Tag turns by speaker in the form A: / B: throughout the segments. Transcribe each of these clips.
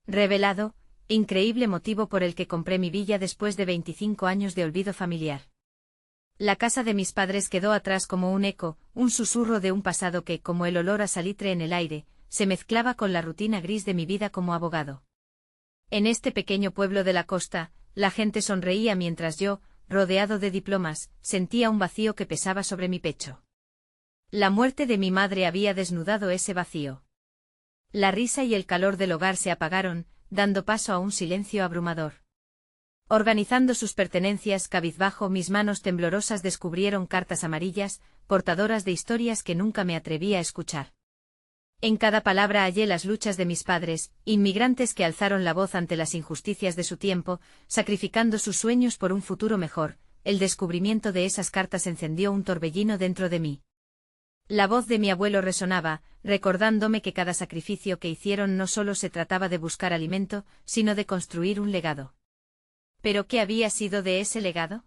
A: Revelado, increíble motivo por el que compré mi villa después de 25 años de olvido familiar. La casa de mis padres quedó atrás como un eco, un susurro de un pasado que, como el olor a salitre en el aire, se mezclaba con la rutina gris de mi vida como abogado. En este pequeño pueblo de la costa, la gente sonreía mientras yo, rodeado de diplomas, sentía un vacío que pesaba sobre mi pecho. La muerte de mi madre había desnudado ese vacío. La risa y el calor del hogar se apagaron, dando paso a un silencio abrumador. Organizando sus pertenencias cabizbajo, mis manos temblorosas descubrieron cartas amarillas, portadoras de historias que nunca me atreví a escuchar. En cada palabra hallé las luchas de mis padres, inmigrantes que alzaron la voz ante las injusticias de su tiempo, sacrificando sus sueños por un futuro mejor. El descubrimiento de esas cartas encendió un torbellino dentro de mí. La voz de mi abuelo resonaba, recordándome que cada sacrificio que hicieron no solo se trataba de buscar alimento, sino de construir un legado. ¿Pero qué había sido de ese legado?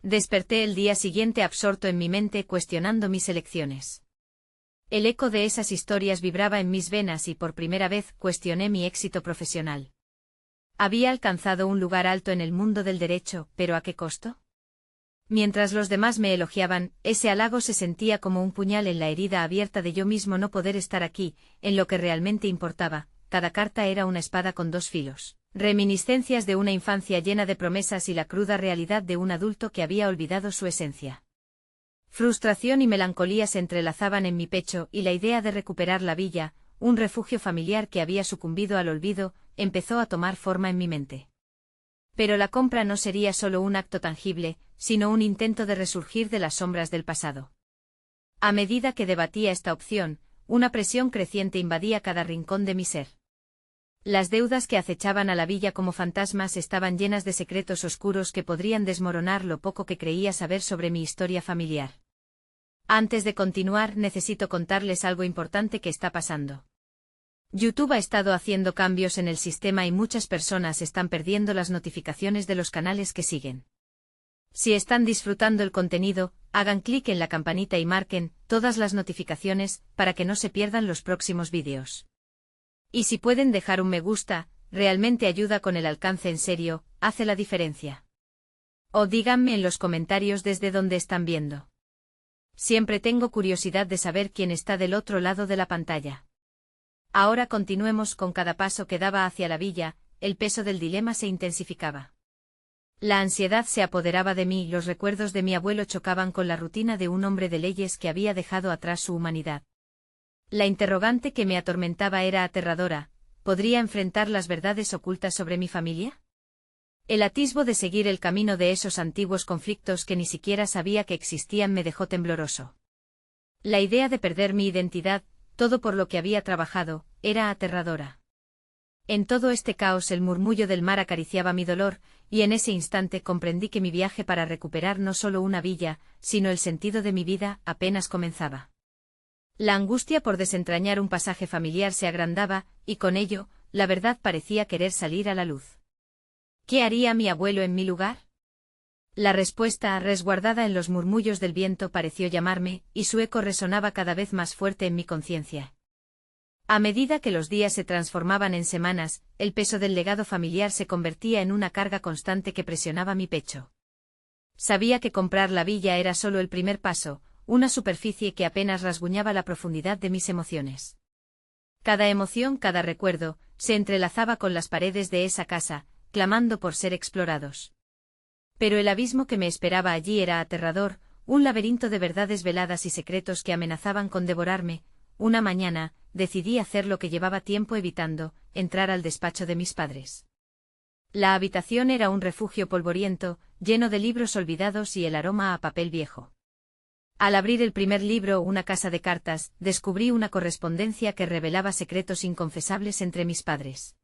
A: Desperté el día siguiente absorto en mi mente cuestionando mis elecciones. El eco de esas historias vibraba en mis venas y por primera vez cuestioné mi éxito profesional. Había alcanzado un lugar alto en el mundo del derecho, ¿pero a qué costo? Mientras los demás me elogiaban, ese halago se sentía como un puñal en la herida abierta de yo mismo no poder estar aquí, en lo que realmente importaba. Cada carta era una espada con dos filos, reminiscencias de una infancia llena de promesas y la cruda realidad de un adulto que había olvidado su esencia. Frustración y melancolía se entrelazaban en mi pecho y la idea de recuperar la villa, un refugio familiar que había sucumbido al olvido, empezó a tomar forma en mi mente. Pero la compra no sería solo un acto tangible, sino un intento de resurgir de las sombras del pasado. A medida que debatía esta opción, una presión creciente invadía cada rincón de mi ser. Las deudas que acechaban a la villa como fantasmas estaban llenas de secretos oscuros que podrían desmoronar lo poco que creía saber sobre mi historia familiar. Antes de continuar, necesito contarles algo importante que está pasando. YouTube ha estado haciendo cambios en el sistema y muchas personas están perdiendo las notificaciones de los canales que siguen. Si están disfrutando el contenido, hagan clic en la campanita y marquen todas las notificaciones para que no se pierdan los próximos vídeos. Y si pueden dejar un me gusta, realmente ayuda con el alcance en serio, hace la diferencia. O díganme en los comentarios desde dónde están viendo. Siempre tengo curiosidad de saber quién está del otro lado de la pantalla. Ahora continuemos con cada paso que daba hacia la villa, el peso del dilema se intensificaba. La ansiedad se apoderaba de mí y los recuerdos de mi abuelo chocaban con la rutina de un hombre de leyes que había dejado atrás su humanidad. La interrogante que me atormentaba era aterradora, ¿podría enfrentar las verdades ocultas sobre mi familia? El atisbo de seguir el camino de esos antiguos conflictos que ni siquiera sabía que existían me dejó tembloroso. La idea de perder mi identidad, todo por lo que había trabajado, era aterradora. En todo este caos el murmullo del mar acariciaba mi dolor, y en ese instante comprendí que mi viaje para recuperar no solo una villa, sino el sentido de mi vida, apenas comenzaba. La angustia por desentrañar un pasaje familiar se agrandaba, y con ello, la verdad parecía querer salir a la luz. ¿Qué haría mi abuelo en mi lugar? La respuesta, resguardada en los murmullos del viento, pareció llamarme, y su eco resonaba cada vez más fuerte en mi conciencia. A medida que los días se transformaban en semanas, el peso del legado familiar se convertía en una carga constante que presionaba mi pecho. Sabía que comprar la villa era solo el primer paso, una superficie que apenas rasguñaba la profundidad de mis emociones. Cada emoción, cada recuerdo, se entrelazaba con las paredes de esa casa, clamando por ser explorados. Pero el abismo que me esperaba allí era aterrador, un laberinto de verdades veladas y secretos que amenazaban con devorarme. Una mañana, decidí hacer lo que llevaba tiempo evitando, entrar al despacho de mis padres. La habitación era un refugio polvoriento, lleno de libros olvidados y el aroma a papel viejo. Al abrir el primer libro, una casa de cartas, descubrí una correspondencia que revelaba secretos inconfesables entre mis padres.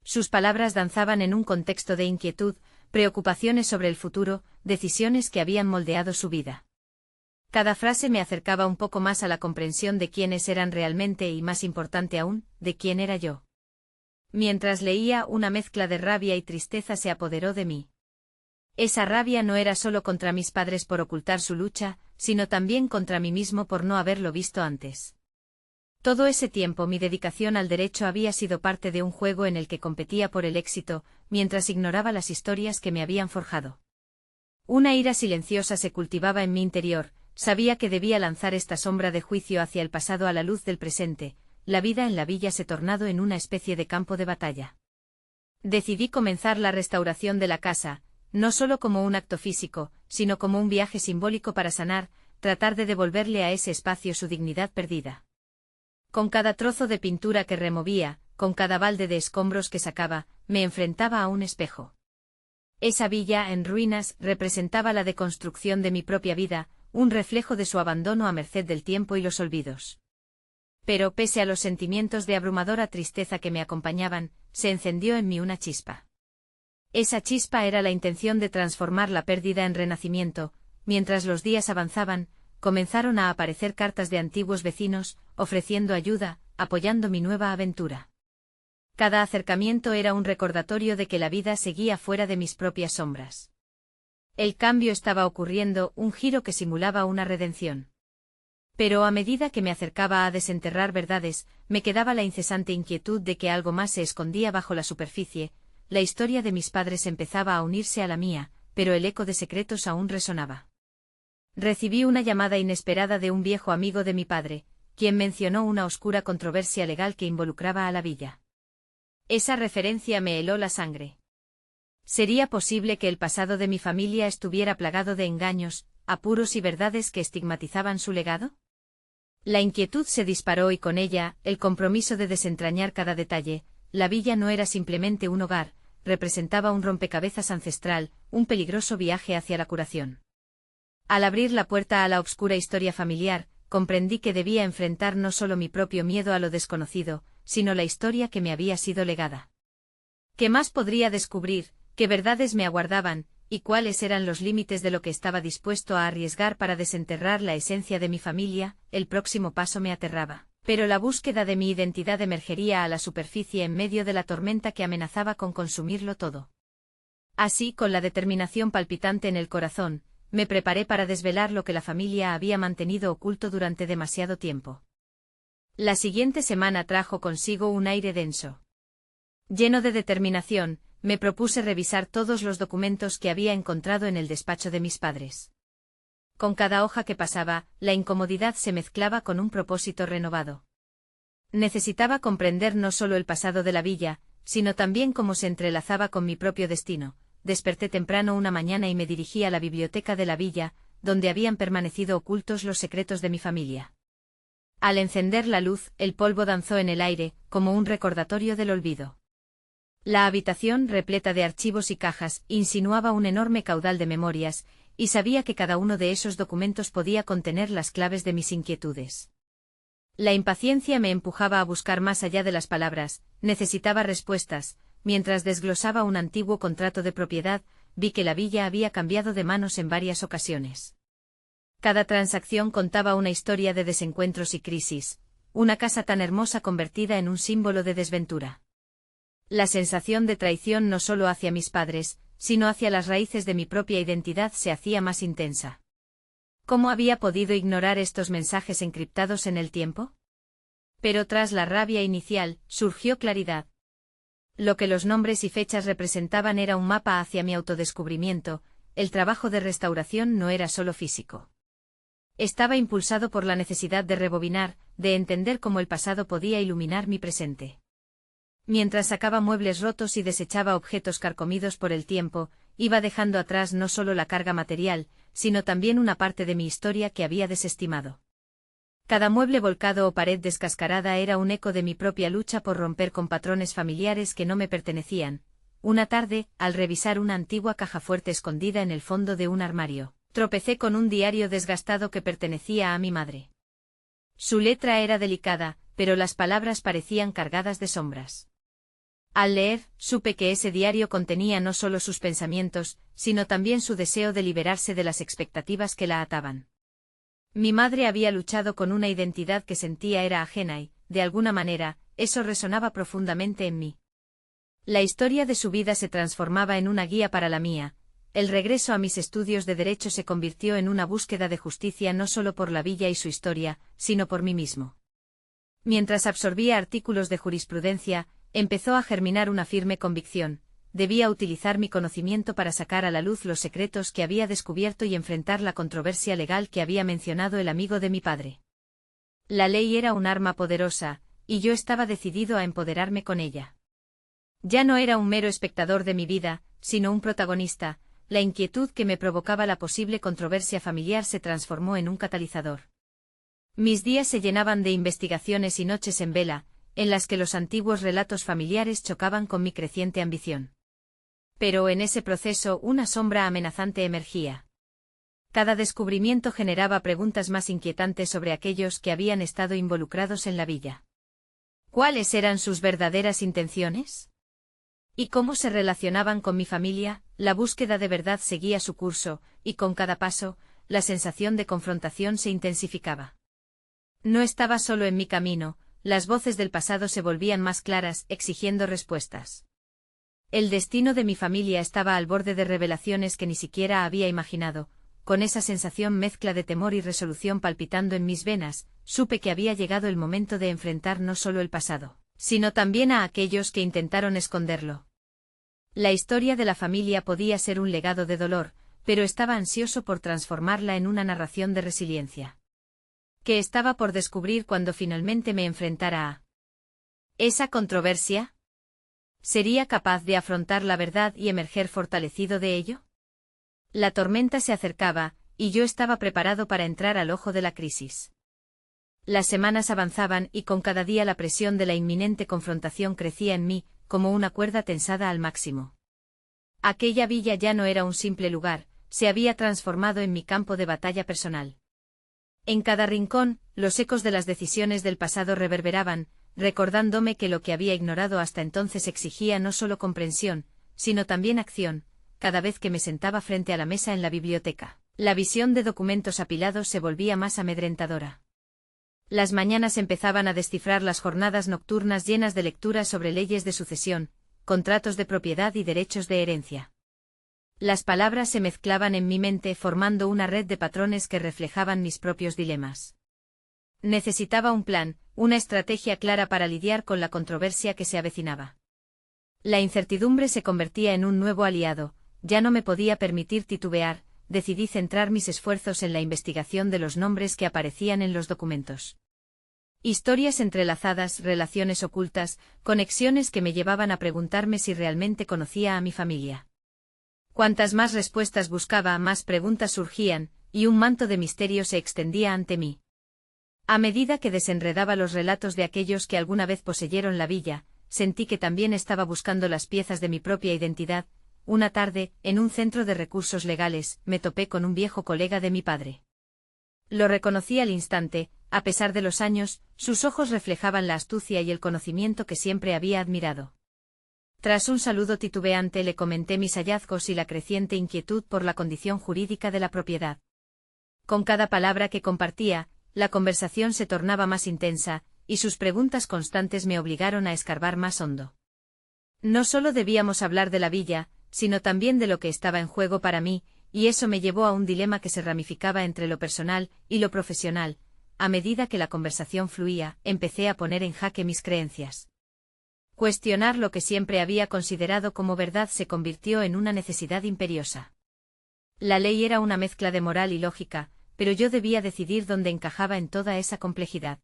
A: Sus palabras danzaban en un contexto de inquietud, preocupaciones sobre el futuro, decisiones que habían moldeado su vida. Cada frase me acercaba un poco más a la comprensión de quiénes eran realmente y, más importante aún, de quién era yo. Mientras leía, una mezcla de rabia y tristeza se apoderó de mí. Esa rabia no era solo contra mis padres por ocultar su lucha, sino también contra mí mismo por no haberlo visto antes. Todo ese tiempo mi dedicación al derecho había sido parte de un juego en el que competía por el éxito, mientras ignoraba las historias que me habían forjado. Una ira silenciosa se cultivaba en mi interior, sabía que debía lanzar esta sombra de juicio hacia el pasado a la luz del presente. La vida en la villa se tornado en una especie de campo de batalla. Decidí comenzar la restauración de la casa, no solo como un acto físico, sino como un viaje simbólico para sanar, tratar de devolverle a ese espacio su dignidad perdida. Con cada trozo de pintura que removía, con cada balde de escombros que sacaba, me enfrentaba a un espejo. Esa villa en ruinas representaba la deconstrucción de mi propia vida, un reflejo de su abandono a merced del tiempo y los olvidos. Pero pese a los sentimientos de abrumadora tristeza que me acompañaban, se encendió en mí una chispa. Esa chispa era la intención de transformar la pérdida en renacimiento. Mientras los días avanzaban, comenzaron a aparecer cartas de antiguos vecinos, ofreciendo ayuda, apoyando mi nueva aventura. Cada acercamiento era un recordatorio de que la vida seguía fuera de mis propias sombras. El cambio estaba ocurriendo, un giro que simulaba una redención. Pero a medida que me acercaba a desenterrar verdades, me quedaba la incesante inquietud de que algo más se escondía bajo la superficie. La historia de mis padres empezaba a unirse a la mía, pero el eco de secretos aún resonaba. Recibí una llamada inesperada de un viejo amigo de mi padre, quien mencionó una oscura controversia legal que involucraba a la villa. Esa referencia me heló la sangre. ¿Sería posible que el pasado de mi familia estuviera plagado de engaños, apuros y verdades que estigmatizaban su legado? La inquietud se disparó y con ella, el compromiso de desentrañar cada detalle. La villa no era simplemente un hogar, representaba un rompecabezas ancestral, un peligroso viaje hacia la curación. Al abrir la puerta a la oscura historia familiar, comprendí que debía enfrentar no solo mi propio miedo a lo desconocido, sino la historia que me había sido legada. ¿Qué más podría descubrir? ¿Qué verdades me aguardaban? ¿Y cuáles eran los límites de lo que estaba dispuesto a arriesgar para desenterrar la esencia de mi familia? El próximo paso me aterraba, pero la búsqueda de mi identidad emergería a la superficie en medio de la tormenta que amenazaba con consumirlo todo. Así, con la determinación palpitante en el corazón, me preparé para desvelar lo que la familia había mantenido oculto durante demasiado tiempo. La siguiente semana trajo consigo un aire denso. Lleno de determinación, me propuse revisar todos los documentos que había encontrado en el despacho de mis padres. Con cada hoja que pasaba, la incomodidad se mezclaba con un propósito renovado. Necesitaba comprender no solo el pasado de la villa, sino también cómo se entrelazaba con mi propio destino. Desperté temprano una mañana y me dirigí a la biblioteca de la villa, donde habían permanecido ocultos los secretos de mi familia. Al encender la luz, el polvo danzó en el aire, como un recordatorio del olvido. La habitación, repleta de archivos y cajas, insinuaba un enorme caudal de memorias, y sabía que cada uno de esos documentos podía contener las claves de mis inquietudes. La impaciencia me empujaba a buscar más allá de las palabras, necesitaba respuestas. Mientras desglosaba un antiguo contrato de propiedad, vi que la villa había cambiado de manos en varias ocasiones. Cada transacción contaba una historia de desencuentros y crisis, una casa tan hermosa convertida en un símbolo de desventura. La sensación de traición no solo hacia mis padres, sino hacia las raíces de mi propia identidad se hacía más intensa. ¿Cómo había podido ignorar estos mensajes encriptados en el tiempo? Pero tras la rabia inicial, surgió claridad. Lo que los nombres y fechas representaban era un mapa hacia mi autodescubrimiento. El trabajo de restauración no era solo físico. Estaba impulsado por la necesidad de rebobinar, de entender cómo el pasado podía iluminar mi presente. Mientras sacaba muebles rotos y desechaba objetos carcomidos por el tiempo, iba dejando atrás no solo la carga material, sino también una parte de mi historia que había desestimado. Cada mueble volcado o pared descascarada era un eco de mi propia lucha por romper con patrones familiares que no me pertenecían. Una tarde, al revisar una antigua caja fuerte escondida en el fondo de un armario, tropecé con un diario desgastado que pertenecía a mi madre. Su letra era delicada, pero las palabras parecían cargadas de sombras. Al leer, supe que ese diario contenía no solo sus pensamientos, sino también su deseo de liberarse de las expectativas que la ataban. Mi madre había luchado con una identidad que sentía era ajena y, de alguna manera, eso resonaba profundamente en mí. La historia de su vida se transformaba en una guía para la mía. El regreso a mis estudios de derecho se convirtió en una búsqueda de justicia no solo por la villa y su historia, sino por mí mismo. Mientras absorbía artículos de jurisprudencia, empezó a germinar una firme convicción: debía utilizar mi conocimiento para sacar a la luz los secretos que había descubierto y enfrentar la controversia legal que había mencionado el amigo de mi padre. La ley era un arma poderosa, y yo estaba decidido a empoderarme con ella. Ya no era un mero espectador de mi vida, sino un protagonista. La inquietud que me provocaba la posible controversia familiar se transformó en un catalizador. Mis días se llenaban de investigaciones y noches en vela, en las que los antiguos relatos familiares chocaban con mi creciente ambición. Pero en ese proceso una sombra amenazante emergía. Cada descubrimiento generaba preguntas más inquietantes sobre aquellos que habían estado involucrados en la villa. ¿Cuáles eran sus verdaderas intenciones? ¿Y cómo se relacionaban con mi familia? La búsqueda de verdad seguía su curso, y con cada paso, la sensación de confrontación se intensificaba. No estaba solo en mi camino, las voces del pasado se volvían más claras, exigiendo respuestas. El destino de mi familia estaba al borde de revelaciones que ni siquiera había imaginado. Con esa sensación mezcla de temor y resolución palpitando en mis venas, supe que había llegado el momento de enfrentar no solo el pasado, sino también a aquellos que intentaron esconderlo. La historia de la familia podía ser un legado de dolor, pero estaba ansioso por transformarla en una narración de resiliencia. ¿Qué estaba por descubrir cuando finalmente me enfrentara a esa controversia? ¿Sería capaz de afrontar la verdad y emerger fortalecido de ello? La tormenta se acercaba, y yo estaba preparado para entrar al ojo de la crisis. Las semanas avanzaban y con cada día la presión de la inminente confrontación crecía en mí, como una cuerda tensada al máximo. Aquella villa ya no era un simple lugar, se había transformado en mi campo de batalla personal. En cada rincón, los ecos de las decisiones del pasado reverberaban, recordándome que lo que había ignorado hasta entonces exigía no solo comprensión, sino también acción. Cada vez que me sentaba frente a la mesa en la biblioteca, la visión de documentos apilados se volvía más amedrentadora. Las mañanas empezaban a descifrar las jornadas nocturnas llenas de lecturas sobre leyes de sucesión, contratos de propiedad y derechos de herencia. Las palabras se mezclaban en mi mente formando una red de patrones que reflejaban mis propios dilemas. Necesitaba un plan, una estrategia clara para lidiar con la controversia que se avecinaba. La incertidumbre se convertía en un nuevo aliado. Ya no me podía permitir titubear, decidí centrar mis esfuerzos en la investigación de los nombres que aparecían en los documentos. Historias entrelazadas, relaciones ocultas, conexiones que me llevaban a preguntarme si realmente conocía a mi familia. Cuantas más respuestas buscaba, más preguntas surgían, y un manto de misterio se extendía ante mí. A medida que desenredaba los relatos de aquellos que alguna vez poseyeron la villa, sentí que también estaba buscando las piezas de mi propia identidad. Una tarde, en un centro de recursos legales, me topé con un viejo colega de mi padre. Lo reconocí al instante, a pesar de los años, sus ojos reflejaban la astucia y el conocimiento que siempre había admirado. Tras un saludo titubeante le comenté mis hallazgos y la creciente inquietud por la condición jurídica de la propiedad. Con cada palabra que compartía, la conversación se tornaba más intensa, y sus preguntas constantes me obligaron a escarbar más hondo. No solo debíamos hablar de la villa, sino también de lo que estaba en juego para mí, y eso me llevó a un dilema que se ramificaba entre lo personal y lo profesional. A medida que la conversación fluía, empecé a poner en jaque mis creencias. Cuestionar lo que siempre había considerado como verdad se convirtió en una necesidad imperiosa. La ley era una mezcla de moral y lógica, pero yo debía decidir dónde encajaba en toda esa complejidad.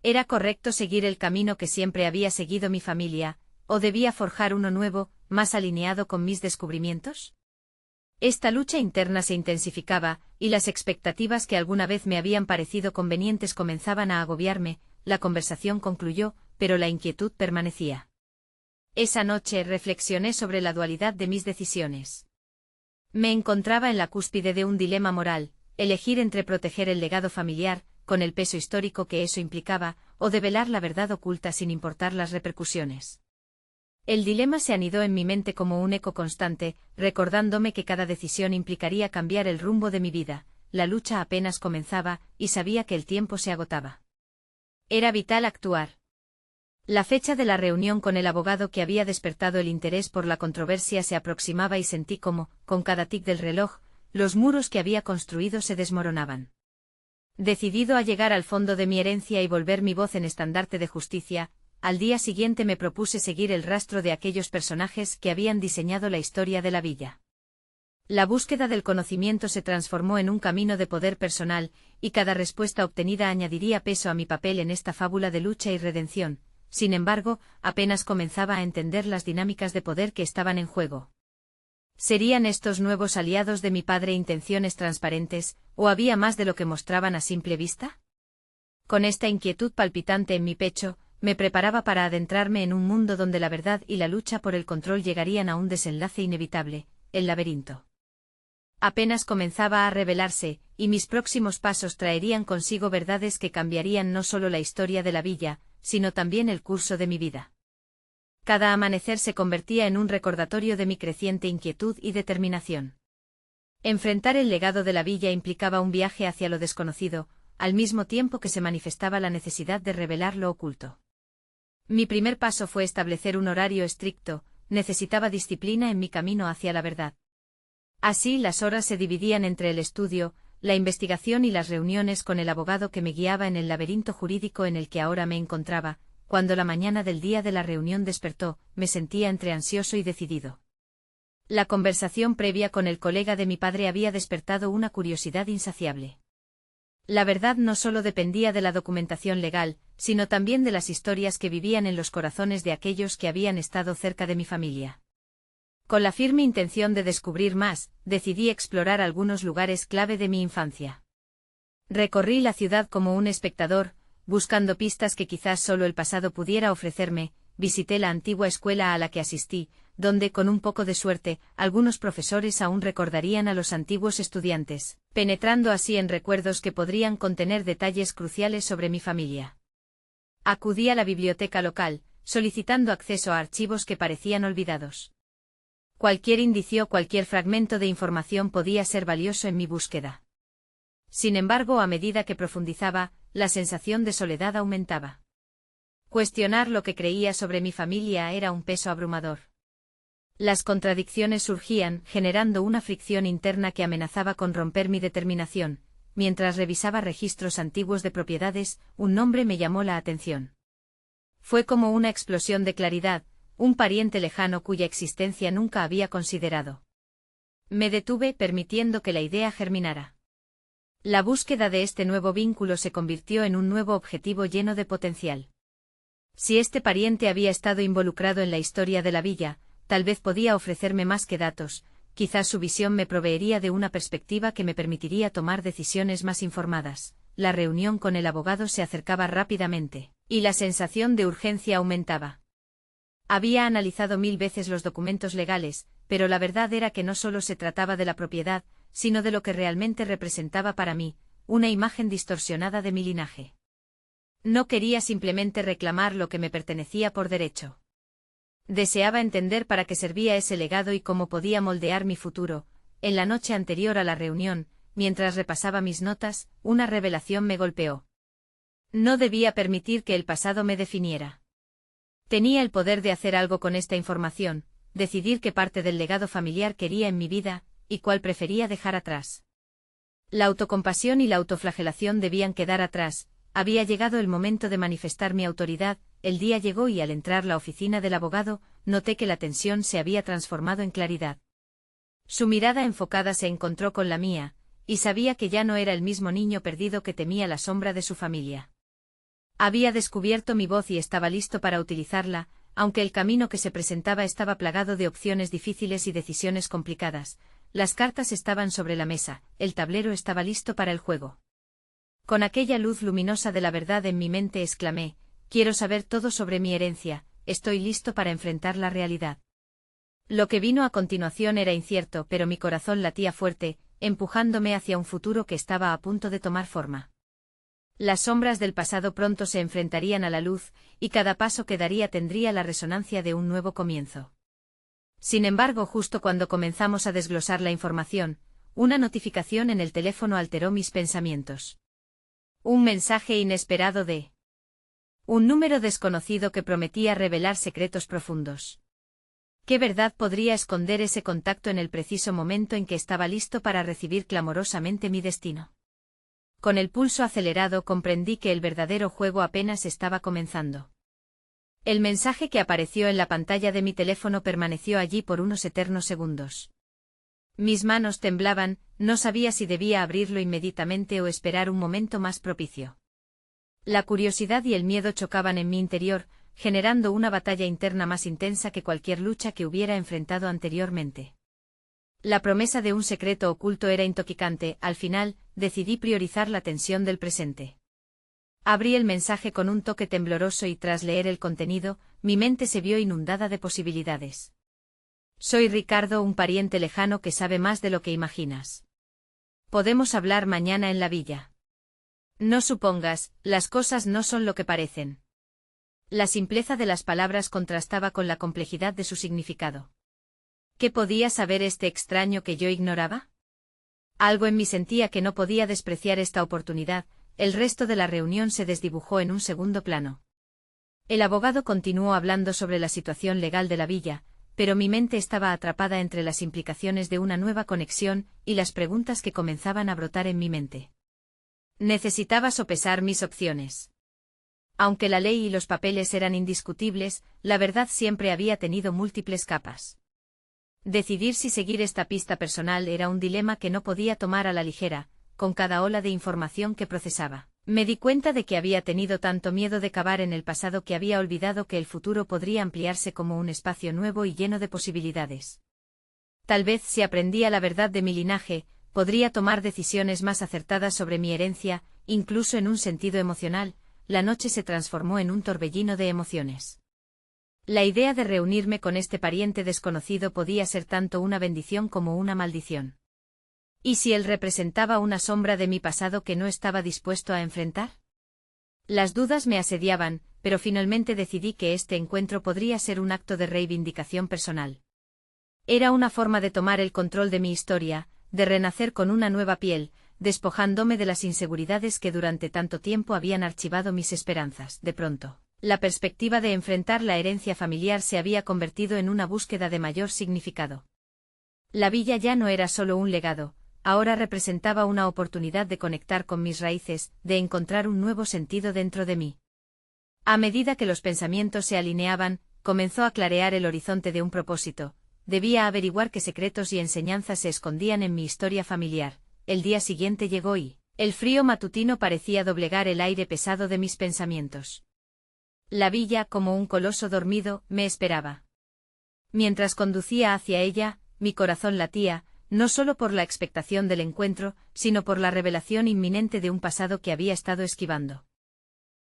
A: ¿Era correcto seguir el camino que siempre había seguido mi familia, o debía forjar uno nuevo, más alineado con mis descubrimientos? Esta lucha interna se intensificaba, y las expectativas que alguna vez me habían parecido convenientes comenzaban a agobiarme. La conversación concluyó, pero la inquietud permanecía. Esa noche reflexioné sobre la dualidad de mis decisiones. Me encontraba en la cúspide de un dilema moral, elegir entre proteger el legado familiar, con el peso histórico que eso implicaba, o develar la verdad oculta sin importar las repercusiones. El dilema se anidó en mi mente como un eco constante, recordándome que cada decisión implicaría cambiar el rumbo de mi vida. La lucha apenas comenzaba, y sabía que el tiempo se agotaba. Era vital actuar. La fecha de la reunión con el abogado que había despertado el interés por la controversia se aproximaba y sentí como, con cada tic del reloj, los muros que había construido se desmoronaban. Decidido a llegar al fondo de mi herencia y volver mi voz en estandarte de justicia, al día siguiente me propuse seguir el rastro de aquellos personajes que habían diseñado la historia de la villa. La búsqueda del conocimiento se transformó en un camino de poder personal, y cada respuesta obtenida añadiría peso a mi papel en esta fábula de lucha y redención. Sin embargo, apenas comenzaba a entender las dinámicas de poder que estaban en juego. ¿Serían estos nuevos aliados de mi padre intenciones transparentes, o había más de lo que mostraban a simple vista? Con esta inquietud palpitante en mi pecho, me preparaba para adentrarme en un mundo donde la verdad y la lucha por el control llegarían a un desenlace inevitable, el laberinto. Apenas comenzaba a revelarse, y mis próximos pasos traerían consigo verdades que cambiarían no solo la historia de la villa, sino también el curso de mi vida. Cada amanecer se convertía en un recordatorio de mi creciente inquietud y determinación. Enfrentar el legado de la villa implicaba un viaje hacia lo desconocido, al mismo tiempo que se manifestaba la necesidad de revelar lo oculto. Mi primer paso fue establecer un horario estricto, necesitaba disciplina en mi camino hacia la verdad. Así las horas se dividían entre el estudio, la investigación y las reuniones con el abogado que me guiaba en el laberinto jurídico en el que ahora me encontraba. Cuando la mañana del día de la reunión despertó, me sentía entre ansioso y decidido. La conversación previa con el colega de mi padre había despertado una curiosidad insaciable. La verdad no solo dependía de la documentación legal, sino también de las historias que vivían en los corazones de aquellos que habían estado cerca de mi familia. Con la firme intención de descubrir más, decidí explorar algunos lugares clave de mi infancia. Recorrí la ciudad como un espectador, buscando pistas que quizás solo el pasado pudiera ofrecerme. Visité la antigua escuela a la que asistí, donde, con un poco de suerte, algunos profesores aún recordarían a los antiguos estudiantes, penetrando así en recuerdos que podrían contener detalles cruciales sobre mi familia. Acudí a la biblioteca local, solicitando acceso a archivos que parecían olvidados. Cualquier indicio, cualquier fragmento de información podía ser valioso en mi búsqueda. Sin embargo, a medida que profundizaba, la sensación de soledad aumentaba. Cuestionar lo que creía sobre mi familia era un peso abrumador. Las contradicciones surgían, generando una fricción interna que amenazaba con romper mi determinación. Mientras revisaba registros antiguos de propiedades, un nombre me llamó la atención. Fue como una explosión de claridad, un pariente lejano cuya existencia nunca había considerado. Me detuve, permitiendo que la idea germinara. La búsqueda de este nuevo vínculo se convirtió en un nuevo objetivo lleno de potencial. Si este pariente había estado involucrado en la historia de la villa, tal vez podía ofrecerme más que datos, quizás su visión me proveería de una perspectiva que me permitiría tomar decisiones más informadas. La reunión con el abogado se acercaba rápidamente, y la sensación de urgencia aumentaba. Había analizado 1000 veces los documentos legales, pero la verdad era que no solo se trataba de la propiedad, sino de lo que realmente representaba para mí, una imagen distorsionada de mi linaje. No quería simplemente reclamar lo que me pertenecía por derecho. Deseaba entender para qué servía ese legado y cómo podía moldear mi futuro. En la noche anterior a la reunión, mientras repasaba mis notas, una revelación me golpeó. No debía permitir que el pasado me definiera. Tenía el poder de hacer algo con esta información, decidir qué parte del legado familiar quería en mi vida, y cuál prefería dejar atrás. La autocompasión y la autoflagelación debían quedar atrás. Había llegado el momento de manifestar mi autoridad. El día llegó y al entrar a la oficina del abogado, noté que la tensión se había transformado en claridad. Su mirada enfocada se encontró con la mía, y sabía que ya no era el mismo niño perdido que temía la sombra de su familia. Había descubierto mi voz y estaba listo para utilizarla, aunque el camino que se presentaba estaba plagado de opciones difíciles y decisiones complicadas. Las cartas estaban sobre la mesa, el tablero estaba listo para el juego. Con aquella luz luminosa de la verdad en mi mente exclamé: quiero saber todo sobre mi herencia, estoy listo para enfrentar la realidad. Lo que vino a continuación era incierto, pero mi corazón latía fuerte, empujándome hacia un futuro que estaba a punto de tomar forma. Las sombras del pasado pronto se enfrentarían a la luz, y cada paso que daría tendría la resonancia de un nuevo comienzo. Sin embargo, justo cuando comenzamos a desglosar la información, una notificación en el teléfono alteró mis pensamientos. Un mensaje inesperado de un número desconocido que prometía revelar secretos profundos. ¿Qué verdad podría esconder ese contacto en el preciso momento en que estaba listo para recibir clamorosamente mi destino? Con el pulso acelerado comprendí que el verdadero juego apenas estaba comenzando. El mensaje que apareció en la pantalla de mi teléfono permaneció allí por unos eternos segundos. Mis manos temblaban, no sabía si debía abrirlo inmediatamente o esperar un momento más propicio. La curiosidad y el miedo chocaban en mi interior, generando una batalla interna más intensa que cualquier lucha que hubiera enfrentado anteriormente. La promesa de un secreto oculto era intoxicante. Al final, decidí priorizar la tensión del presente. Abrí el mensaje con un toque tembloroso y tras leer el contenido, mi mente se vio inundada de posibilidades. Soy Ricardo, un pariente lejano que sabe más de lo que imaginas. Podemos hablar mañana en la villa. No supongas, las cosas no son lo que parecen. La simpleza de las palabras contrastaba con la complejidad de su significado. ¿Qué podía saber este extraño que yo ignoraba? Algo en mí sentía que no podía despreciar esta oportunidad. El resto de la reunión se desdibujó en un segundo plano. El abogado continuó hablando sobre la situación legal de la villa, pero mi mente estaba atrapada entre las implicaciones de una nueva conexión y las preguntas que comenzaban a brotar en mi mente. Necesitaba sopesar mis opciones. Aunque la ley y los papeles eran indiscutibles, la verdad siempre había tenido múltiples capas. Decidir si seguir esta pista personal era un dilema que no podía tomar a la ligera. Con cada ola de información que procesaba, me di cuenta de que había tenido tanto miedo de cavar en el pasado que había olvidado que el futuro podría ampliarse como un espacio nuevo y lleno de posibilidades. Tal vez si aprendía la verdad de mi linaje, podría tomar decisiones más acertadas sobre mi herencia, incluso en un sentido emocional. La noche se transformó en un torbellino de emociones. La idea de reunirme con este pariente desconocido podía ser tanto una bendición como una maldición. ¿Y si él representaba una sombra de mi pasado que no estaba dispuesto a enfrentar? Las dudas me asediaban, pero finalmente decidí que este encuentro podría ser un acto de reivindicación personal. Era una forma de tomar el control de mi historia, de renacer con una nueva piel, despojándome de las inseguridades que durante tanto tiempo habían archivado mis esperanzas. De pronto, la perspectiva de enfrentar la herencia familiar se había convertido en una búsqueda de mayor significado. La villa ya no era solo un legado. Ahora representaba una oportunidad de conectar con mis raíces, de encontrar un nuevo sentido dentro de mí. A medida que los pensamientos se alineaban, comenzó a clarear el horizonte de un propósito. Debía averiguar qué secretos y enseñanzas se escondían en mi historia familiar. El día siguiente llegó y el frío matutino parecía doblegar el aire pesado de mis pensamientos. La villa, como un coloso dormido, me esperaba. Mientras conducía hacia ella, mi corazón latía, no solo por la expectación del encuentro, sino por la revelación inminente de un pasado que había estado esquivando.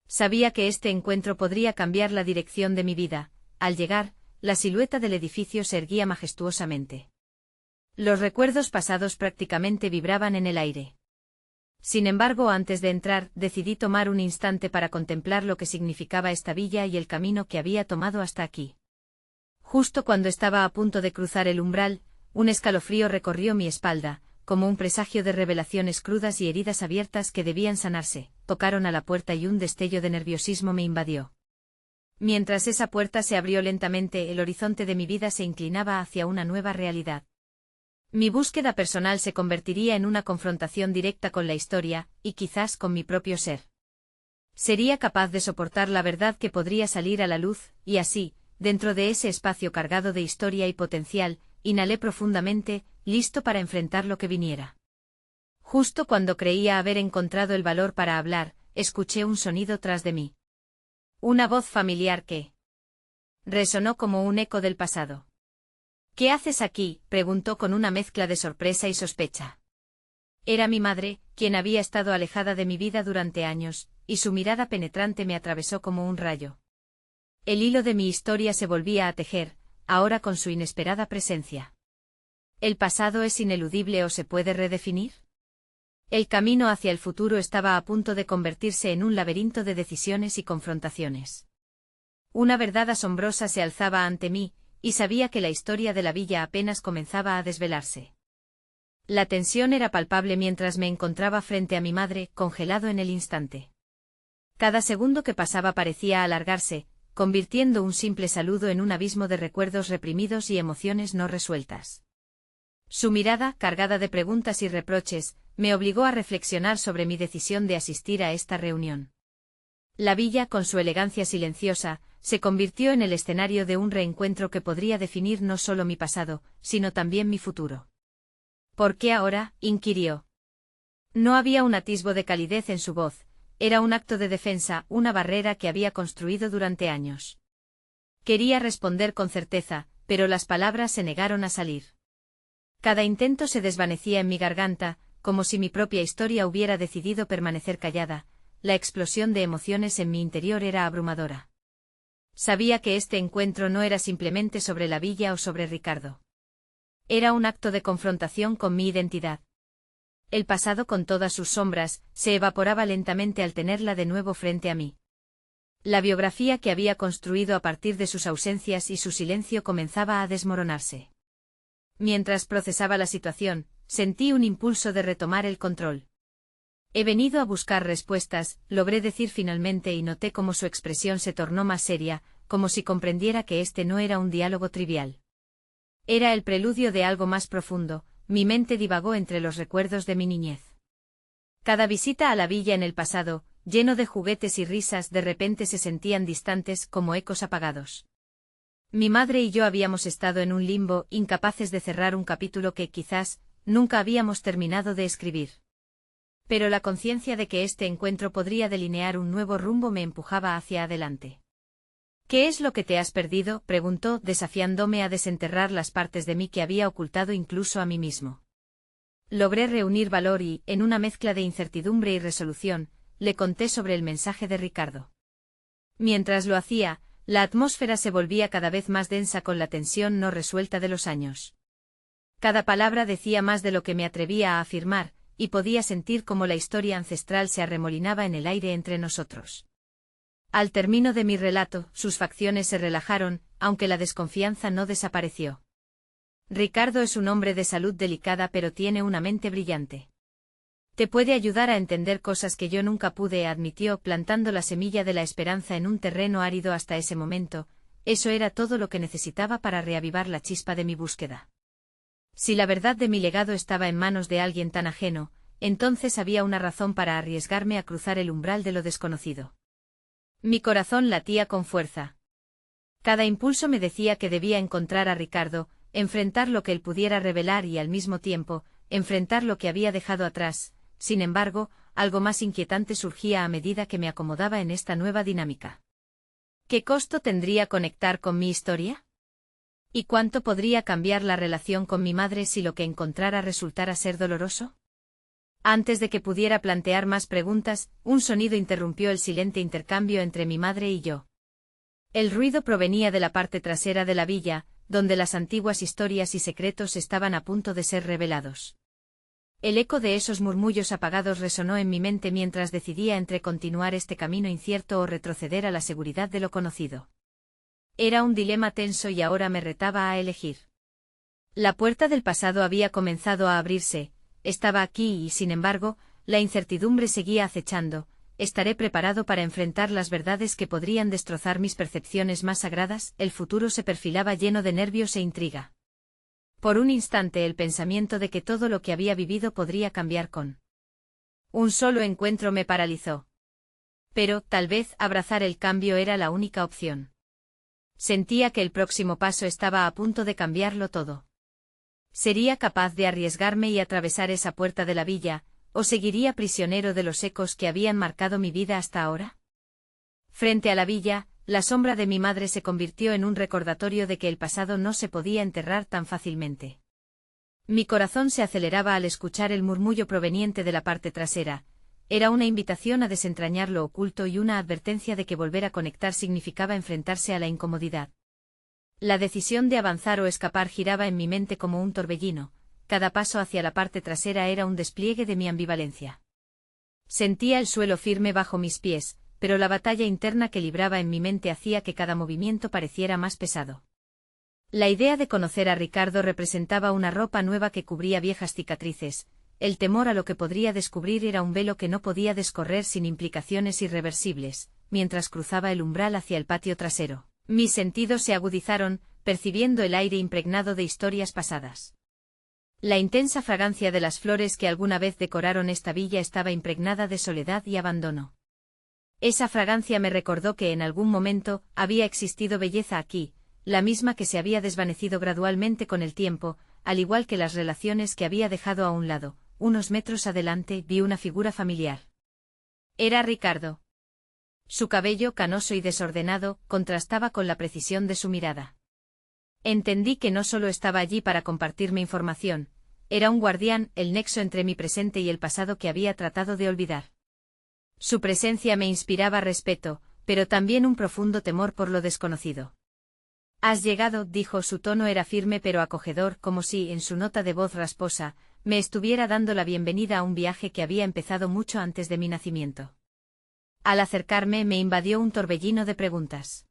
A: Sabía que este encuentro podría cambiar la dirección de mi vida. Al llegar, la silueta del edificio se erguía majestuosamente. Los recuerdos pasados prácticamente vibraban en el aire. Sin embargo, antes de entrar, decidí tomar un instante para contemplar lo que significaba esta villa y el camino que había tomado hasta aquí. Justo cuando estaba a punto de cruzar el umbral, un escalofrío recorrió mi espalda, como un presagio de revelaciones crudas y heridas abiertas que debían sanarse. Tocaron a la puerta y un destello de nerviosismo me invadió. Mientras esa puerta se abrió lentamente, el horizonte de mi vida se inclinaba hacia una nueva realidad. Mi búsqueda personal se convertiría en una confrontación directa con la historia, y quizás con mi propio ser. Sería capaz de soportar la verdad que podría salir a la luz, y así, dentro de ese espacio cargado de historia y potencial, inhalé profundamente, listo para enfrentar lo que viniera. Justo cuando creía haber encontrado el valor para hablar, escuché un sonido tras de mí. Una voz familiar que resonó como un eco del pasado. ¿Qué haces aquí?, preguntó con una mezcla de sorpresa y sospecha. Era mi madre, quien había estado alejada de mi vida durante años, y su mirada penetrante me atravesó como un rayo. El hilo de mi historia se volvía a tejer, ahora con su inesperada presencia. ¿El pasado es ineludible o se puede redefinir? El camino hacia el futuro estaba a punto de convertirse en un laberinto de decisiones y confrontaciones. Una verdad asombrosa se alzaba ante mí, y sabía que la historia de la villa apenas comenzaba a desvelarse. La tensión era palpable mientras me encontraba frente a mi madre, congelado en el instante. Cada segundo que pasaba parecía alargarse, convirtiendo un simple saludo en un abismo de recuerdos reprimidos y emociones no resueltas. Su mirada, cargada de preguntas y reproches, me obligó a reflexionar sobre mi decisión de asistir a esta reunión. La villa, con su elegancia silenciosa, se convirtió en el escenario de un reencuentro que podría definir no solo mi pasado, sino también mi futuro. ¿Por qué ahora?, inquirió. No había un atisbo de calidez en su voz, era un acto de defensa, una barrera que había construido durante años. Quería responder con certeza, pero las palabras se negaron a salir. Cada intento se desvanecía en mi garganta, como si mi propia historia hubiera decidido permanecer callada. La explosión de emociones en mi interior era abrumadora. Sabía que este encuentro no era simplemente sobre la villa o sobre Ricardo. Era un acto de confrontación con mi identidad. El pasado, con todas sus sombras, se evaporaba lentamente al tenerla de nuevo frente a mí. La biografía que había construido a partir de sus ausencias y su silencio comenzaba a desmoronarse. Mientras procesaba la situación, sentí un impulso de retomar el control. He venido a buscar respuestas, logré decir finalmente, y noté cómo su expresión se tornó más seria, como si comprendiera que este no era un diálogo trivial. Era el preludio de algo más profundo. Mi mente divagó entre los recuerdos de mi niñez. Cada visita a la villa en el pasado, lleno de juguetes y risas, de repente se sentían distantes, como ecos apagados. Mi madre y yo habíamos estado en un limbo, incapaces de cerrar un capítulo que, quizás, nunca habíamos terminado de escribir. Pero la conciencia de que este encuentro podría delinear un nuevo rumbo me empujaba hacia adelante. ¿Qué es lo que te has perdido?, preguntó, desafiándome a desenterrar las partes de mí que había ocultado incluso a mí mismo. Logré reunir valor y, en una mezcla de incertidumbre y resolución, le conté sobre el mensaje de Ricardo. Mientras lo hacía, la atmósfera se volvía cada vez más densa con la tensión no resuelta de los años. Cada palabra decía más de lo que me atrevía a afirmar, y podía sentir cómo la historia ancestral se arremolinaba en el aire entre nosotros. Al término de mi relato, sus facciones se relajaron, aunque la desconfianza no desapareció. Ricardo es un hombre de salud delicada, pero tiene una mente brillante. Te puede ayudar a entender cosas que yo nunca pude, admitió, plantando la semilla de la esperanza en un terreno árido hasta ese momento. Eso era todo lo que necesitaba para reavivar la chispa de mi búsqueda. Si la verdad de mi legado estaba en manos de alguien tan ajeno, entonces había una razón para arriesgarme a cruzar el umbral de lo desconocido. Mi corazón latía con fuerza. Cada impulso me decía que debía encontrar a Ricardo, enfrentar lo que él pudiera revelar y, al mismo tiempo, enfrentar lo que había dejado atrás. Sin embargo, algo más inquietante surgía a medida que me acomodaba en esta nueva dinámica. ¿Qué costo tendría conectar con mi historia? ¿Y cuánto podría cambiar la relación con mi madre si lo que encontrara resultara ser doloroso? Antes de que pudiera plantear más preguntas, un sonido interrumpió el silente intercambio entre mi madre y yo. El ruido provenía de la parte trasera de la villa, donde las antiguas historias y secretos estaban a punto de ser revelados. El eco de esos murmullos apagados resonó en mi mente mientras decidía entre continuar este camino incierto o retroceder a la seguridad de lo conocido. Era un dilema tenso y ahora me retaba a elegir. La puerta del pasado había comenzado a abrirse. Estaba aquí y, sin embargo, la incertidumbre seguía acechando. ¿Estaré preparado para enfrentar las verdades que podrían destrozar mis percepciones más sagradas? El futuro se perfilaba lleno de nervios e intriga. Por un instante el pensamiento de que todo lo que había vivido podría cambiar con un solo encuentro me paralizó. Pero, tal vez, abrazar el cambio era la única opción. Sentía que el próximo paso estaba a punto de cambiarlo todo. ¿Sería capaz de arriesgarme y atravesar esa puerta de la villa, o seguiría prisionero de los ecos que habían marcado mi vida hasta ahora? Frente a la villa, la sombra de mi madre se convirtió en un recordatorio de que el pasado no se podía enterrar tan fácilmente. Mi corazón se aceleraba al escuchar el murmullo proveniente de la parte trasera. Era una invitación a desentrañar lo oculto y una advertencia de que volver a conectar significaba enfrentarse a la incomodidad. La decisión de avanzar o escapar giraba en mi mente como un torbellino. Cada paso hacia la parte trasera era un despliegue de mi ambivalencia. Sentía el suelo firme bajo mis pies, pero la batalla interna que libraba en mi mente hacía que cada movimiento pareciera más pesado. La idea de conocer a Ricardo representaba una ropa nueva que cubría viejas cicatrices. El temor a lo que podría descubrir era un velo que no podía descorrer sin implicaciones irreversibles. Mientras cruzaba el umbral hacia el patio trasero, mis sentidos se agudizaron, percibiendo el aire impregnado de historias pasadas. La intensa fragancia de las flores que alguna vez decoraron esta villa estaba impregnada de soledad y abandono. Esa fragancia me recordó que en algún momento había existido belleza aquí, la misma que se había desvanecido gradualmente con el tiempo, al igual que las relaciones que había dejado a un lado. Unos metros adelante vi una figura familiar. Era Ricardo. Su cabello canoso y desordenado contrastaba con la precisión de su mirada. Entendí que no solo estaba allí para compartirme información, era un guardián, el nexo entre mi presente y el pasado que había tratado de olvidar. Su presencia me inspiraba respeto, pero también un profundo temor por lo desconocido. «Has llegado», dijo, su tono era firme pero acogedor, como si, en su nota de voz rasposa, me estuviera dando la bienvenida a un viaje que había empezado mucho antes de mi nacimiento. Al acercarme me invadió un torbellino de preguntas.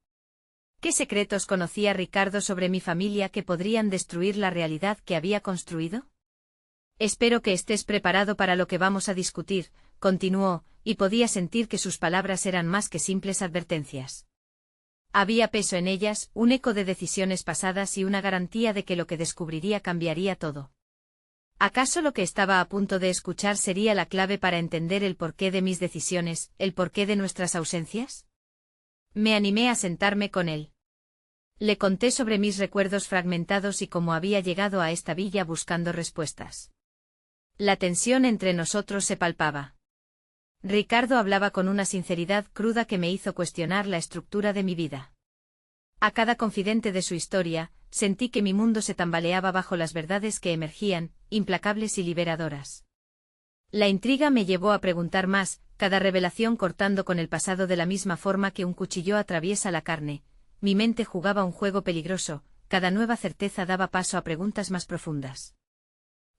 A: ¿Qué secretos conocía Ricardo sobre mi familia que podrían destruir la realidad que había construido? «Espero que estés preparado para lo que vamos a discutir», continuó, y podía sentir que sus palabras eran más que simples advertencias. Había peso en ellas, un eco de decisiones pasadas y una garantía de que lo que descubriría cambiaría todo. ¿Acaso lo que estaba a punto de escuchar sería la clave para entender el porqué de mis decisiones, el porqué de nuestras ausencias? Me animé a sentarme con él. Le conté sobre mis recuerdos fragmentados y cómo había llegado a esta villa buscando respuestas. La tensión entre nosotros se palpaba. Ricardo hablaba con una sinceridad cruda que me hizo cuestionar la estructura de mi vida. A cada confidente de su historia, sentí que mi mundo se tambaleaba bajo las verdades que emergían, implacables y liberadoras. La intriga me llevó a preguntar más, cada revelación cortando con el pasado de la misma forma que un cuchillo atraviesa la carne. Mi mente jugaba un juego peligroso, cada nueva certeza daba paso a preguntas más profundas.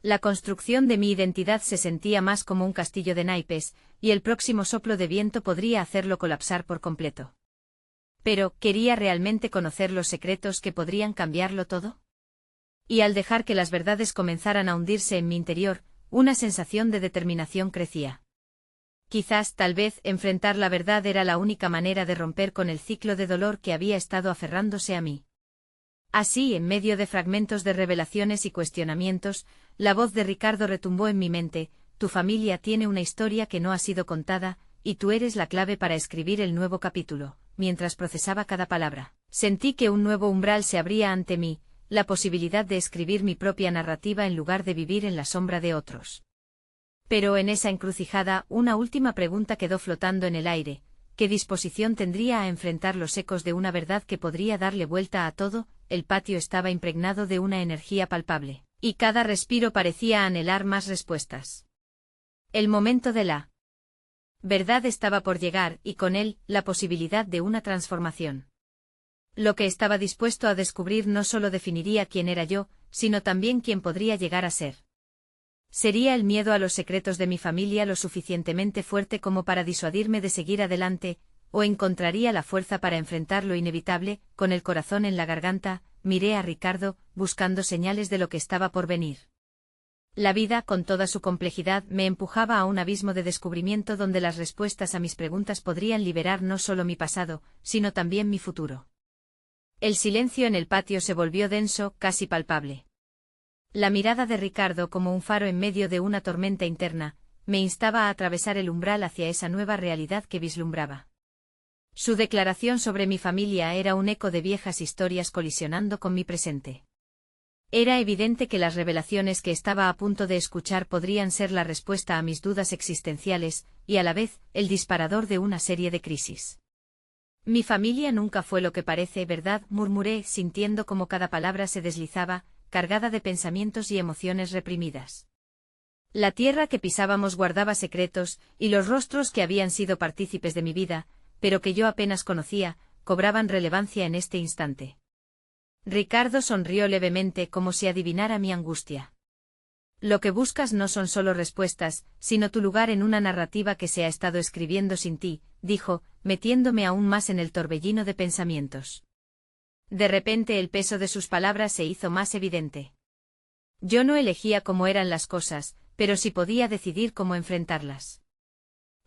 A: La construcción de mi identidad se sentía más como un castillo de naipes, y el próximo soplo de viento podría hacerlo colapsar por completo. Pero, ¿quería realmente conocer los secretos que podrían cambiarlo todo? Y al dejar que las verdades comenzaran a hundirse en mi interior, una sensación de determinación crecía. Quizás, tal vez, enfrentar la verdad era la única manera de romper con el ciclo de dolor que había estado aferrándose a mí. Así, en medio de fragmentos de revelaciones y cuestionamientos, la voz de Ricardo retumbó en mi mente: tu familia tiene una historia que no ha sido contada, y tú eres la clave para escribir el nuevo capítulo. Mientras procesaba cada palabra, sentí que un nuevo umbral se abría ante mí, la posibilidad de escribir mi propia narrativa en lugar de vivir en la sombra de otros. Pero en esa encrucijada, una última pregunta quedó flotando en el aire: ¿qué disposición tendría a enfrentar los ecos de una verdad que podría darle vuelta a todo? El patio estaba impregnado de una energía palpable, y cada respiro parecía anhelar más respuestas. El momento de la verdad estaba por llegar, y con él, la posibilidad de una transformación. Lo que estaba dispuesto a descubrir no solo definiría quién era yo, sino también quién podría llegar a ser. ¿Sería el miedo a los secretos de mi familia lo suficientemente fuerte como para disuadirme de seguir adelante, o encontraría la fuerza para enfrentar lo inevitable? Con el corazón en la garganta, miré a Ricardo, buscando señales de lo que estaba por venir. La vida, con toda su complejidad, me empujaba a un abismo de descubrimiento donde las respuestas a mis preguntas podrían liberar no solo mi pasado, sino también mi futuro. El silencio en el patio se volvió denso, casi palpable. La mirada de Ricardo, como un faro en medio de una tormenta interna, me instaba a atravesar el umbral hacia esa nueva realidad que vislumbraba. Su declaración sobre mi familia era un eco de viejas historias colisionando con mi presente. Era evidente que las revelaciones que estaba a punto de escuchar podrían ser la respuesta a mis dudas existenciales, y a la vez, el disparador de una serie de crisis. Mi familia nunca fue lo que parece, ¿verdad?, murmuré, sintiendo como cada palabra se deslizaba, cargada de pensamientos y emociones reprimidas. La tierra que pisábamos guardaba secretos, y los rostros que habían sido partícipes de mi vida, pero que yo apenas conocía, cobraban relevancia en este instante. Ricardo sonrió levemente, como si adivinara mi angustia. Lo que buscas no son solo respuestas, sino tu lugar en una narrativa que se ha estado escribiendo sin ti, dijo, metiéndome aún más en el torbellino de pensamientos. De repente el peso de sus palabras se hizo más evidente. Yo no elegía cómo eran las cosas, pero sí podía decidir cómo enfrentarlas.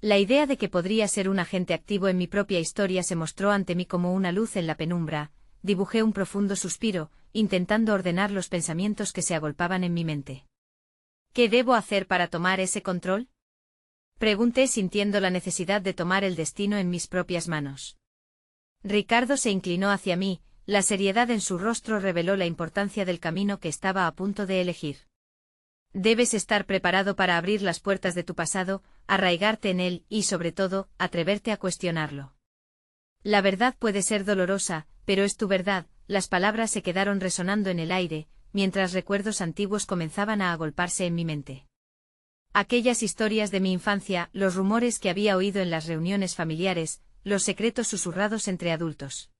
A: La idea de que podría ser un agente activo en mi propia historia se mostró ante mí como una luz en la penumbra. Dibujé un profundo suspiro, intentando ordenar los pensamientos que se agolpaban en mi mente. ¿Qué debo hacer para tomar ese control? Pregunté sintiendo la necesidad de tomar el destino en mis propias manos. Ricardo se inclinó hacia mí, la seriedad en su rostro reveló la importancia del camino que estaba a punto de elegir. Debes estar preparado para abrir las puertas de tu pasado, arraigarte en él y, sobre todo, atreverte a cuestionarlo. La verdad puede ser dolorosa, pero es tu verdad. Las palabras se quedaron resonando en el aire, mientras recuerdos antiguos comenzaban a agolparse en mi mente. Aquellas historias de mi infancia, los rumores que había oído en las reuniones familiares, los secretos susurrados entre adultos.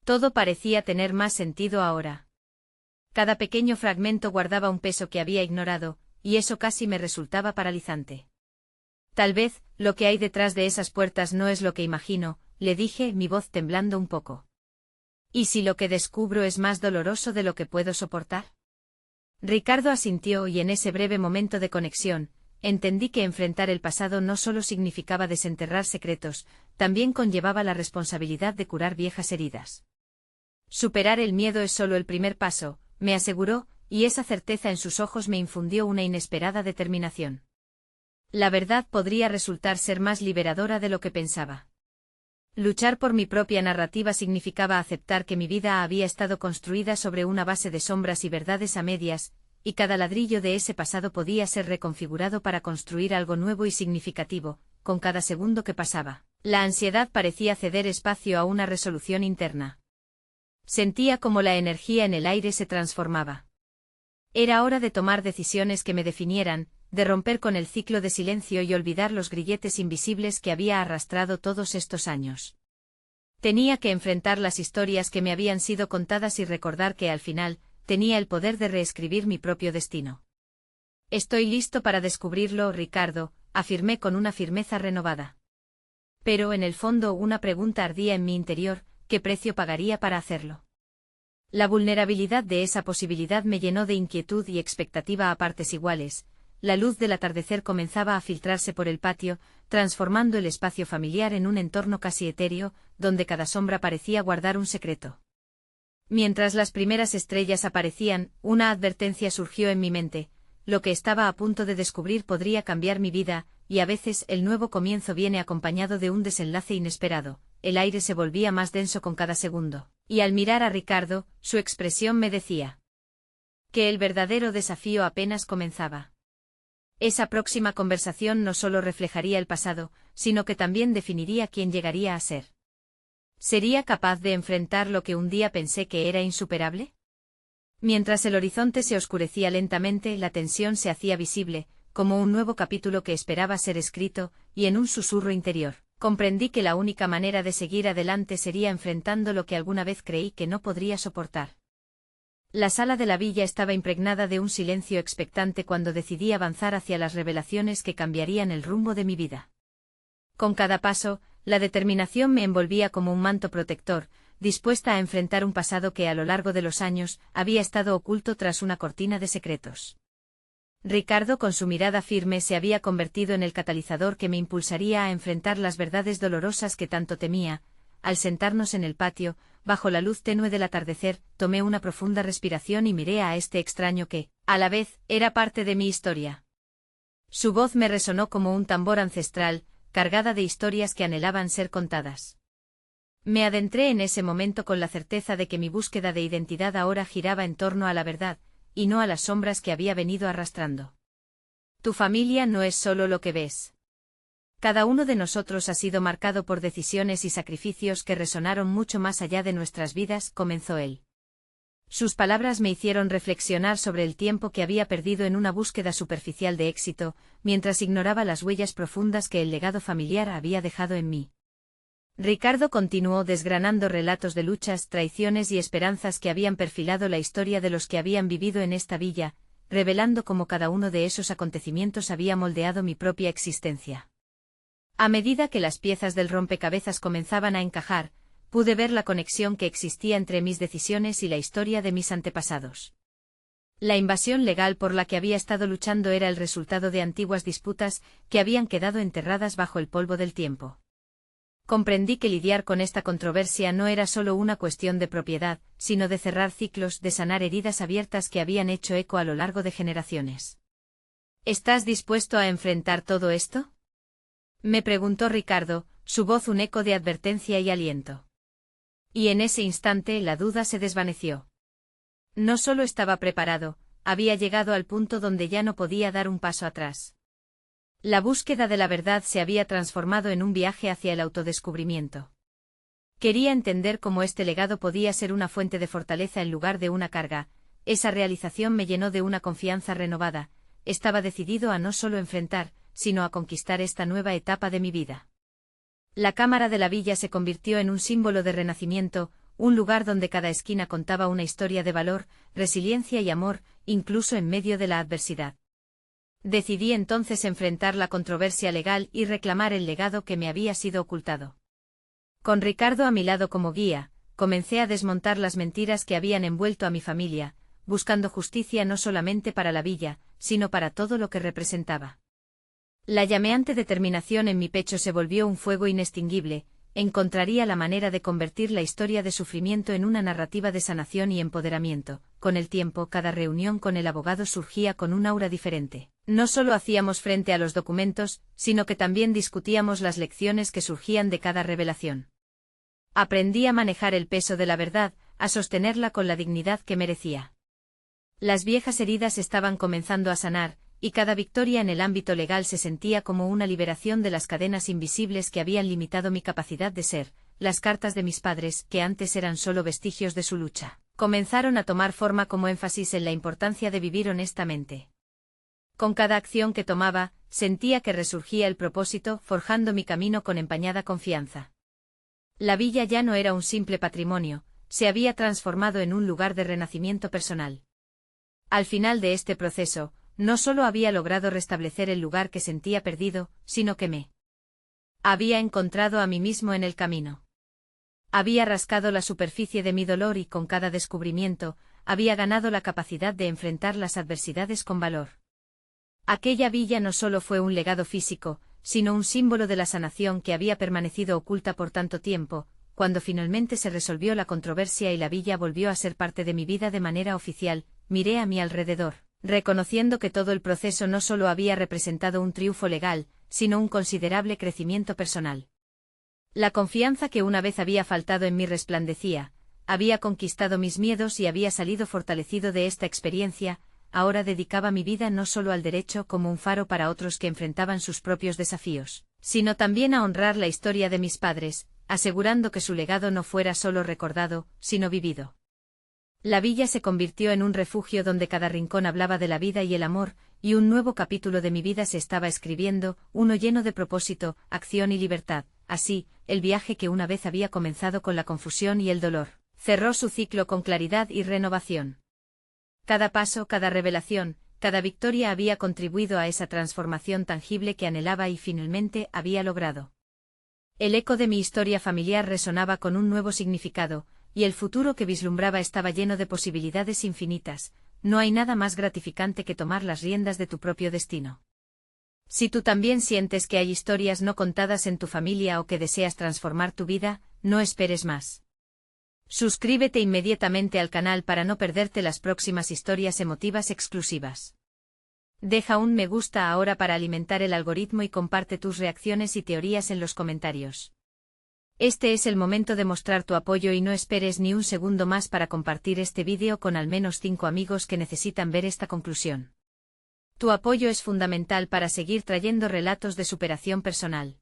A: Todo parecía tener más sentido ahora. Cada pequeño fragmento guardaba un peso que había ignorado, y eso casi me resultaba paralizante. Tal vez, lo que hay detrás de esas puertas no es lo que imagino, le dije, mi voz temblando un poco. ¿Y si lo que descubro es más doloroso de lo que puedo soportar? Ricardo asintió y en ese breve momento de conexión, entendí que enfrentar el pasado no solo significaba desenterrar secretos, también conllevaba la responsabilidad de curar viejas heridas. Superar el miedo es solo el primer paso, me aseguró, y esa certeza en sus ojos me infundió una inesperada determinación. La verdad podría resultar ser más liberadora de lo que pensaba. Luchar por mi propia narrativa significaba aceptar que mi vida había estado construida sobre una base de sombras y verdades a medias, y cada ladrillo de ese pasado podía ser reconfigurado para construir algo nuevo y significativo, con cada segundo que pasaba. La ansiedad parecía ceder espacio a una resolución interna. Sentía como la energía en el aire se transformaba. Era hora de tomar decisiones que me definieran, de romper con el ciclo de silencio y olvidar los grilletes invisibles que había arrastrado todos estos años. Tenía que enfrentar las historias que me habían sido contadas y recordar que al final, tenía el poder de reescribir mi propio destino. Estoy listo para descubrirlo, Ricardo, afirmé con una firmeza renovada. Pero en el fondo una pregunta ardía en mi interior, ¿qué precio pagaría para hacerlo? La vulnerabilidad de esa posibilidad me llenó de inquietud y expectativa a partes iguales. La luz del atardecer comenzaba a filtrarse por el patio, transformando el espacio familiar en un entorno casi etéreo, donde cada sombra parecía guardar un secreto. Mientras las primeras estrellas aparecían, una advertencia surgió en mi mente: lo que estaba a punto de descubrir podría cambiar mi vida, y a veces el nuevo comienzo viene acompañado de un desenlace inesperado. El aire se volvía más denso con cada segundo, y al mirar a Ricardo, su expresión me decía que el verdadero desafío apenas comenzaba. Esa próxima conversación no solo reflejaría el pasado, sino que también definiría quién llegaría a ser. ¿Sería capaz de enfrentar lo que un día pensé que era insuperable? Mientras el horizonte se oscurecía lentamente, la tensión se hacía visible, como un nuevo capítulo que esperaba ser escrito, y en un susurro interior, comprendí que la única manera de seguir adelante sería enfrentando lo que alguna vez creí que no podría soportar. La sala de la villa estaba impregnada de un silencio expectante cuando decidí avanzar hacia las revelaciones que cambiarían el rumbo de mi vida. Con cada paso, la determinación me envolvía como un manto protector, dispuesta a enfrentar un pasado que a lo largo de los años había estado oculto tras una cortina de secretos. Ricardo, con su mirada firme, se había convertido en el catalizador que me impulsaría a enfrentar las verdades dolorosas que tanto temía. Al sentarnos en el patio, bajo la luz tenue del atardecer, tomé una profunda respiración y miré a este extraño que, a la vez, era parte de mi historia. Su voz me resonó como un tambor ancestral, cargada de historias que anhelaban ser contadas. Me adentré en ese momento con la certeza de que mi búsqueda de identidad ahora giraba en torno a la verdad, y no a las sombras que había venido arrastrando. Tu familia no es solo lo que ves. Cada uno de nosotros ha sido marcado por decisiones y sacrificios que resonaron mucho más allá de nuestras vidas, comenzó él. Sus palabras me hicieron reflexionar sobre el tiempo que había perdido en una búsqueda superficial de éxito, mientras ignoraba las huellas profundas que el legado familiar había dejado en mí. Ricardo continuó desgranando relatos de luchas, traiciones y esperanzas que habían perfilado la historia de los que habían vivido en esta villa, revelando cómo cada uno de esos acontecimientos había moldeado mi propia existencia. A medida que las piezas del rompecabezas comenzaban a encajar, pude ver la conexión que existía entre mis decisiones y la historia de mis antepasados. La invasión legal por la que había estado luchando era el resultado de antiguas disputas que habían quedado enterradas bajo el polvo del tiempo. Comprendí que lidiar con esta controversia no era solo una cuestión de propiedad, sino de cerrar ciclos, de sanar heridas abiertas que habían hecho eco a lo largo de generaciones. ¿Estás dispuesto a enfrentar todo esto? Me preguntó Ricardo, su voz un eco de advertencia y aliento. Y en ese instante la duda se desvaneció. No solo estaba preparado, había llegado al punto donde ya no podía dar un paso atrás. La búsqueda de la verdad se había transformado en un viaje hacia el autodescubrimiento. Quería entender cómo este legado podía ser una fuente de fortaleza en lugar de una carga. Esa realización me llenó de una confianza renovada. Estaba decidido a no solo enfrentar, sino a conquistar esta nueva etapa de mi vida. La cámara de la villa se convirtió en un símbolo de renacimiento, un lugar donde cada esquina contaba una historia de valor, resiliencia y amor, incluso en medio de la adversidad. Decidí entonces enfrentar la controversia legal y reclamar el legado que me había sido ocultado. Con Ricardo a mi lado como guía, comencé a desmontar las mentiras que habían envuelto a mi familia, buscando justicia no solamente para la villa, sino para todo lo que representaba. La llameante determinación en mi pecho se volvió un fuego inextinguible. Encontraría la manera de convertir la historia de sufrimiento en una narrativa de sanación y empoderamiento. Con el tiempo, cada reunión con el abogado surgía con un aura diferente. No solo hacíamos frente a los documentos, sino que también discutíamos las lecciones que surgían de cada revelación. Aprendí a manejar el peso de la verdad, a sostenerla con la dignidad que merecía. Las viejas heridas estaban comenzando a sanar, y cada victoria en el ámbito legal se sentía como una liberación de las cadenas invisibles que habían limitado mi capacidad de ser. Las cartas de mis padres, que antes eran solo vestigios de su lucha, comenzaron a tomar forma como énfasis en la importancia de vivir honestamente. Con cada acción que tomaba, sentía que resurgía el propósito, forjando mi camino con empañada confianza. La villa ya no era un simple patrimonio, se había transformado en un lugar de renacimiento personal. Al final de este proceso, no solo había logrado restablecer el lugar que sentía perdido, sino que me había encontrado a mí mismo en el camino. Había rascado la superficie de mi dolor y con cada descubrimiento, había ganado la capacidad de enfrentar las adversidades con valor. Aquella villa no solo fue un legado físico, sino un símbolo de la sanación que había permanecido oculta por tanto tiempo. Cuando finalmente se resolvió la controversia y la villa volvió a ser parte de mi vida de manera oficial, miré a mi alrededor, reconociendo que todo el proceso no solo había representado un triunfo legal, sino un considerable crecimiento personal. La confianza que una vez había faltado en mí resplandecía, había conquistado mis miedos y había salido fortalecido de esta experiencia. Ahora dedicaba mi vida no solo al derecho como un faro para otros que enfrentaban sus propios desafíos, sino también a honrar la historia de mis padres, asegurando que su legado no fuera solo recordado, sino vivido. La villa se convirtió en un refugio donde cada rincón hablaba de la vida y el amor, y un nuevo capítulo de mi vida se estaba escribiendo, uno lleno de propósito, acción y libertad. Así, el viaje que una vez había comenzado con la confusión y el dolor, cerró su ciclo con claridad y renovación. Cada paso, cada revelación, cada victoria había contribuido a esa transformación tangible que anhelaba y finalmente había logrado. El eco de mi historia familiar resonaba con un nuevo significado, y el futuro que vislumbraba estaba lleno de posibilidades infinitas. No hay nada más gratificante que tomar las riendas de tu propio destino. Si tú también sientes que hay historias no contadas en tu familia o que deseas transformar tu vida, no esperes más. Suscríbete inmediatamente al canal para no perderte las próximas historias emotivas exclusivas. Deja un me gusta ahora para alimentar el algoritmo y comparte tus reacciones y teorías en los comentarios. Este es el momento de mostrar tu apoyo y no esperes ni un segundo más para compartir este vídeo con al menos 5 amigos que necesitan ver esta conclusión. Tu apoyo es fundamental para seguir trayendo relatos de superación personal.